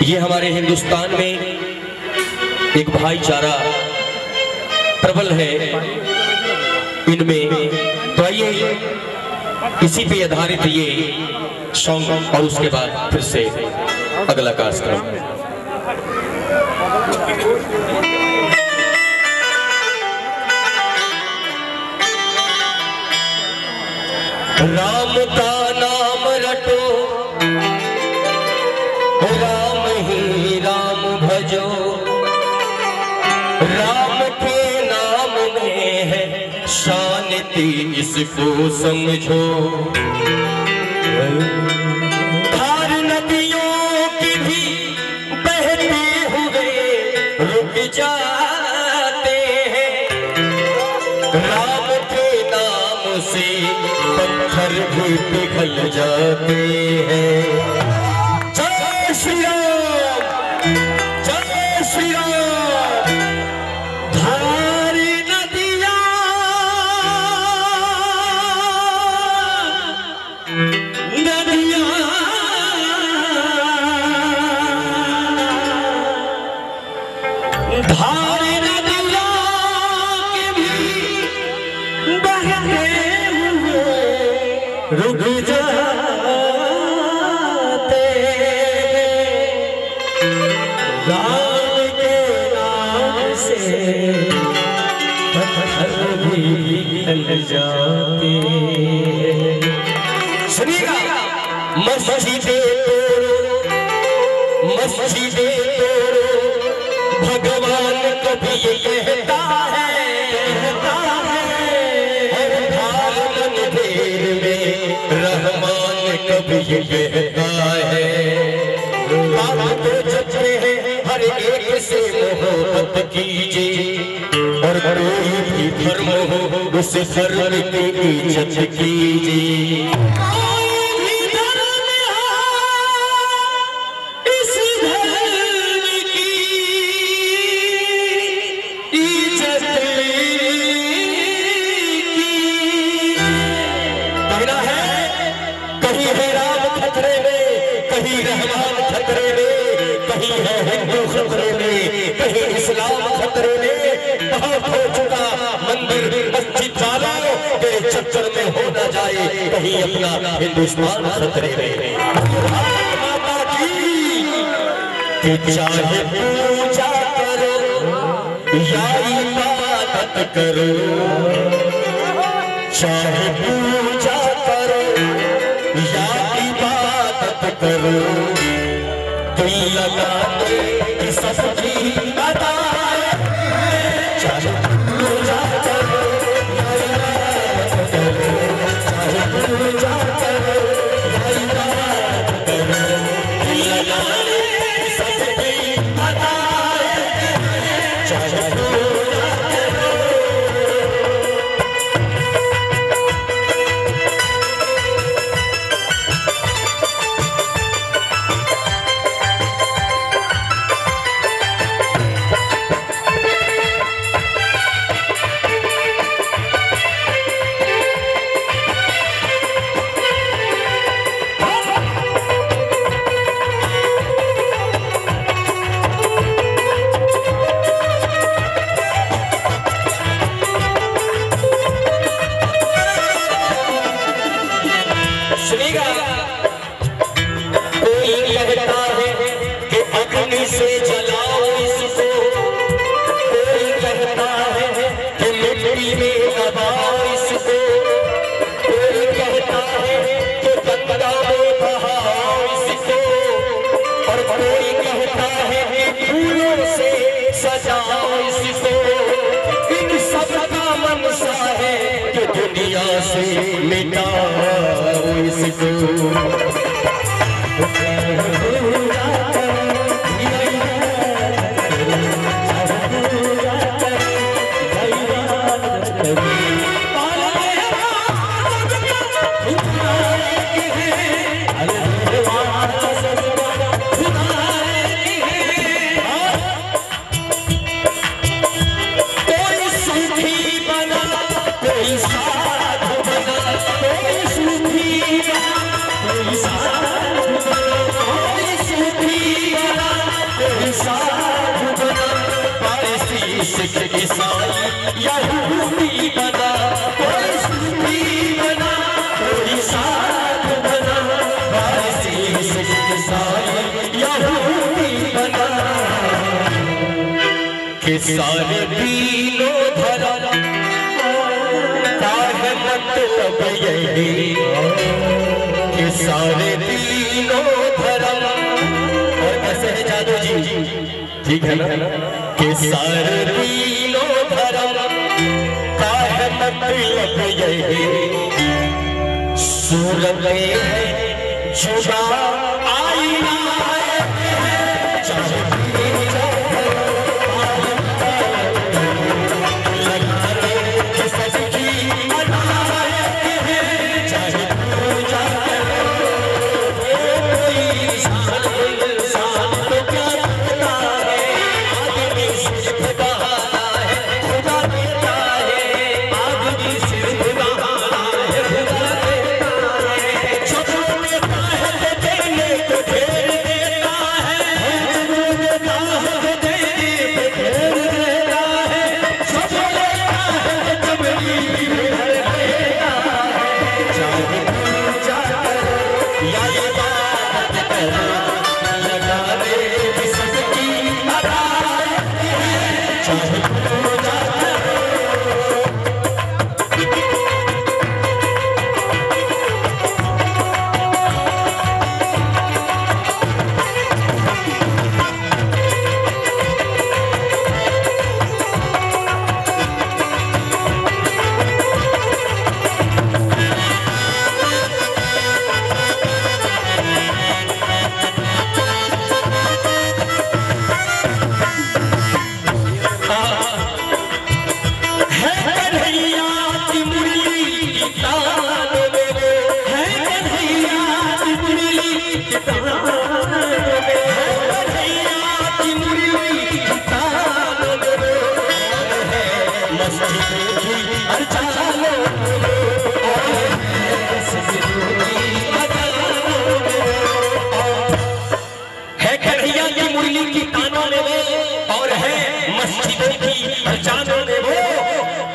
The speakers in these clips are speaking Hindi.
ये हमारे हिंदुस्तान में एक भाईचारा प्रबल है इनमें। तो आइए इसी पे आधारित ये सॉन्ग और उसके बाद फिर से अगला कार्यक्रम। राम का नाम रटो, राम ही राम भजो, राम के नाम में है शांति इसको समझो। धार नदियों की भी बहते हुए रुक जाते हैं, राम के नाम से पत्थर भी पिघल जाते हैं। जय श्री राम, जय श्री राम। धारी नदियाँ नदियाँ धारी नदियाँ के भी बहते रुक जाते, राम के नाम से पत्थर भी पिघल जाते। सुनिएगा, मस्जिदें तोड़ो, मस्जिदें तोड़ो, भगवान कभी ये कहता है, रहमान कभी ये कहता है। बात तो जचरे हैं, हर एक से मोहब्बत कीजिए, और कोई भी धर्म हो उस धर्म की इज्जत कीजिए। कहीं है राम खतरे में, कहीं रहमान खतरे में, कहीं है हिंदू खतरे में, कहीं इस्लाम खतरे में। बहुत हो चुका मंदिर मस्जिद वालों के चक्कर में हो न जाए कहीं अपना हिंदुस्तान खतरे में। माता की कि चाहे पूजा करो या इबादत करो, चाहे पूजा करो या इबादत करो, दिल लगाने की सबकी अदा है। चाहे पूजा करो या इबादत करो, चाहे पूजा करो या इबादत करो, दिल लगाने की सबकी अदा है। चाहे कोई कहता है कि अग्नि से जलाओ इसको, कोई कहता है कि मिट्टी में दबाओ इसको, कोई कहता है कि गंगा में बहाओ इसको, और कोई कहता है कि फूलों से सजाओ इसको। इन सबका मनसा है कि दुनिया से मिटाओ इसको। कोई सूफी बना, कोई साधु बना, कोई सूफी बना, कोई साधु बना। सिख ईसाई यहूदी बना, कोई सूफी बना, कोई साध बना, पारसी सिख ईसाई यहूदी बना, कि सारे दीनों धर्म का है मतलब यही, कि सारे दीनों धर्म, और ऐसे है जादू जी, ठीक है ना, कि सारे दीनों धर्म का है मतलब यही, सूरत है जुदा आईना है, चाहे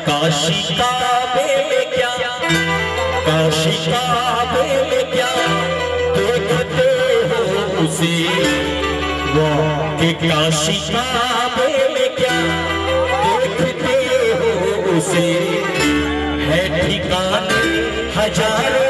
काशी काबे में क्या, काशी काबे में क्या देखते हो उसे, कि काशी काबे में क्या देखते हो उसे, है ठिकाने हजारों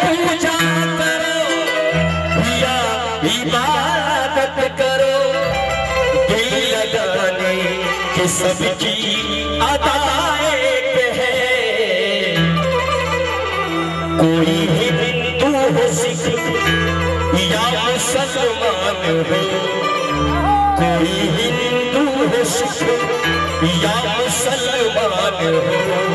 पूजा करो या इबादत करो, दिल लगाने के सबकी अदाएं है, कोई भी हिंदू हो सिख या मुसलमान हो, कोई हिंदू हो सिख या मुसलमान हो,